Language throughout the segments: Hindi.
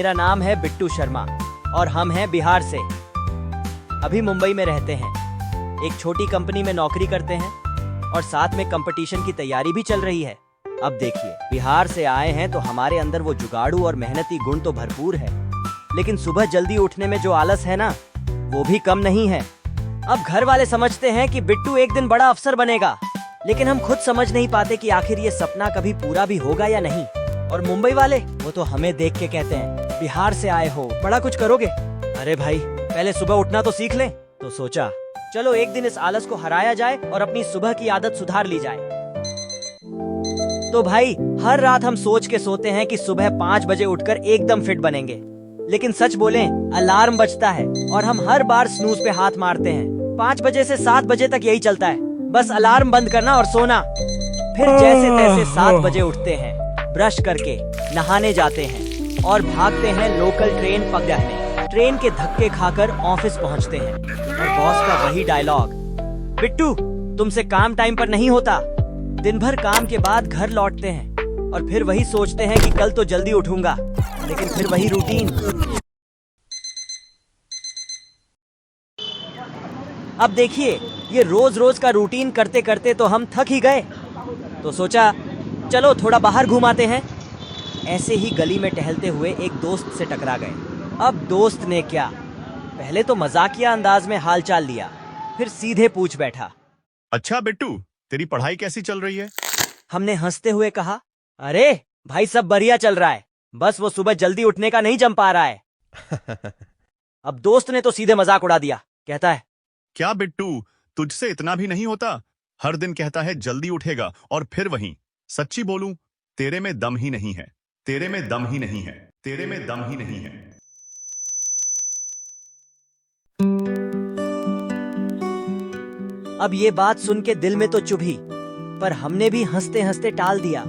मेरा नाम है बिट्टू शर्मा और हम हैं बिहार से। अभी मुंबई में रहते हैं, एक छोटी कंपनी में नौकरी करते हैं और साथ में कंपटीशन की तैयारी भी चल रही है। अब देखिए, बिहार से आए हैं तो हमारे अंदर वो जुगाड़ू और मेहनती गुण तो भरपूर है, लेकिन सुबह जल्दी उठने में जो आलस है ना, वो भी कम नहीं है। अब घर वाले समझते हैं कि बिट्टू एक दिन बड़ा अफसर बनेगा, लेकिन हम खुद समझ नहीं पाते कि आखिर ये सपना कभी पूरा भी होगा या नहीं। और मुंबई वाले, वो तो हमें देख के कहते हैं, बिहार से आए हो, बड़ा कुछ करोगे। अरे भाई, पहले सुबह उठना तो सीख ले। तो सोचा, चलो एक दिन इस आलस को हराया जाए और अपनी सुबह की आदत सुधार ली जाए। तो भाई, हर रात हम सोच के सोते हैं कि सुबह 5 बजे उठकर एकदम फिट बनेंगे, लेकिन सच बोलें, अलार्म बजता है और हम हर बार स्नूज पे हाथ मारते हैं। 5 बजे से 7 बजे तक यही चलता है, बस अलार्म बंद करना और सोना। फिर जैसे तैसे 7 बजे उठते हैं, ब्रश करके नहाने जाते हैं और भागते हैं लोकल ट्रेन पकड़ने। ट्रेन के धक्के खाकर ऑफिस पहुंचते हैं और बॉस का वही डायलॉग, बिट्टू तुमसे काम टाइम पर नहीं होता। दिन भर काम के बाद घर लौटते हैं और फिर वही सोचते हैं कि कल तो जल्दी उठूंगा, लेकिन फिर वही रूटीन। अब देखिए, ये रोज रोज का रूटीन करते करते तो हम थक ही गए, तो सोचा चलो थोड़ा बाहर घुमाते हैं। ऐसे ही गली में टहलते हुए एक दोस्त से टकरा गए। अब दोस्त ने क्या, पहले तो मजाकिया अंदाज में हालचाल लिया, फिर सीधे पूछ बैठा, अच्छा बिट्टू, तेरी पढ़ाई कैसी चल रही है? हमने हंसते हुए कहा, अरे भाई सब बढ़िया चल रहा है, बस वो सुबह जल्दी उठने का नहीं जम पा रहा है। अब दोस्त ने तो सीधे मजाक उड़ा दिया, कहता है, क्या बिट्टू, तुझसे इतना भी नहीं होता? हर दिन कहता है जल्दी उठेगा और फिर वहीं। सच्ची बोलूं, तेरे में दम ही नहीं है, तेरे में दम ही नहीं है, तेरे में दम ही नहीं है। अब ये बात सुन के दिल में तो चुभी, पर हमने भी हंसते हंसते टाल दिया।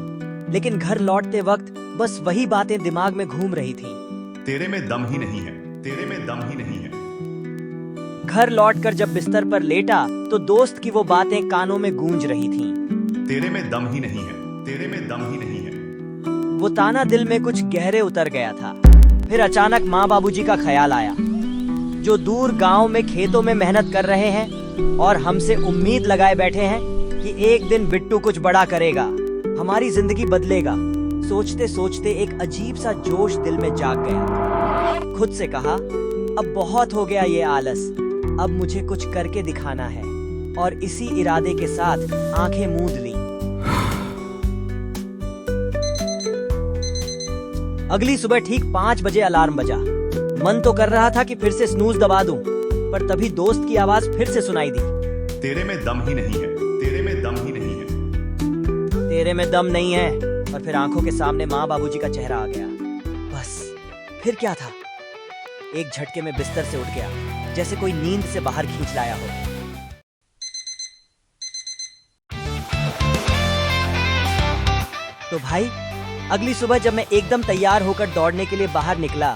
लेकिन घर लौटते वक्त बस वही बातें दिमाग में घूम रही थीं। तेरे में दम ही नहीं है, तेरे में दम ही नहीं है। घर लौटकर जब बिस्तर पर लेटा तो दोस्त की वो बातें कानों में गूंज रही थीं। तेरे में दम ही नहीं है, तेरे में दम ही नहीं है। वो ताना दिल में कुछ गहरे उतर गया था। फिर अचानक माँ बाबूजी का ख्याल आया, जो दूर गांव में खेतों में मेहनत कर रहे हैं और हमसे उम्मीद लगाए बैठे हैं कि एक दिन बिट्टू कुछ बड़ा करेगा, हमारी जिंदगी बदलेगा। सोचते सोचते एक अजीब सा जोश दिल में जाग गया। खुद से कहा, अब बहुत हो गया ये आलस, अब मुझे कुछ करके दिखाना है। और इसी इरादे के साथ आंखें मूंद ली। अगली सुबह ठीक 5 बजे अलार्म बजा। मन तो कर रहा था कि फिर से स्नूज दबा दूं, पर तभी दोस्त की आवाज फिर से सुनाई दी, तेरे में दम ही नहीं है, तेरे में दम ही नहीं है। तेरे में दम नहीं है। और फिर आंखों के सामने माँ बाबूजी का चेहरा आ गया। बस फिर क्या था, एक झटके में बिस्तर से उठ गया, जैसे कोई नींद से बाहर खींच लाया हो। तो भाई, अगली सुबह जब मैं एकदम तैयार होकर दौड़ने के लिए बाहर निकला,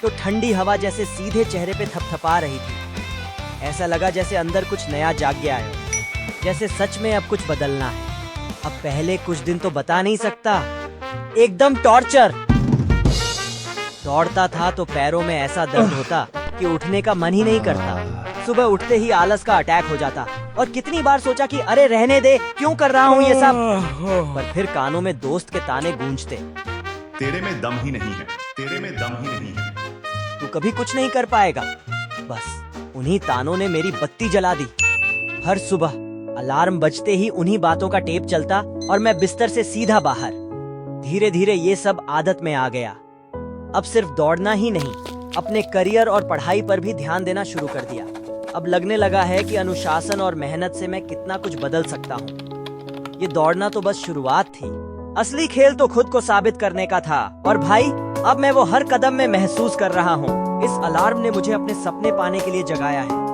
तो ठंडी हवा जैसे सीधे चेहरे पे थपथपा रही थी। ऐसा लगा जैसे अंदर कुछ नया जाग गया है, जैसे सच में अब कुछ बदलना है। अब पहले कुछ दिन तो बता नहीं सकता, एकदम टॉर्चर। दौड़ता था तो पैरों में ऐसा दर्द होता कि उठने का मन ही नहीं करता। सुबह उठते ही आलस का अटैक हो जाता और कितनी बार सोचा कि अरे रहने दे, क्यों कर रहा हूँ ये सब। पर फिर कानों में दोस्त के ताने गूंजते, तेरे में दम ही नहीं है, तेरे में दम ही नहीं है। तू कभी कुछ नहीं कर पाएगा। बस उन्हीं तानों ने मेरी बत्ती जला दी। हर सुबह अलार्म बजते ही उन्हीं बातों का टेप चलता और मैं बिस्तर से सीधा बाहर। धीरे धीरे ये सब आदत में आ गया। अब सिर्फ दौड़ना ही नहीं, अपने करियर और पढ़ाई पर भी ध्यान देना शुरू कर दिया। अब लगने लगा है कि अनुशासन और मेहनत से मैं कितना कुछ बदल सकता हूँ। ये दौड़ना तो बस शुरुआत थी, असली खेल तो खुद को साबित करने का था। और भाई, अब मैं वो हर कदम में महसूस कर रहा हूँ, इस अलार्म ने मुझे अपने सपने पाने के लिए जगाया है।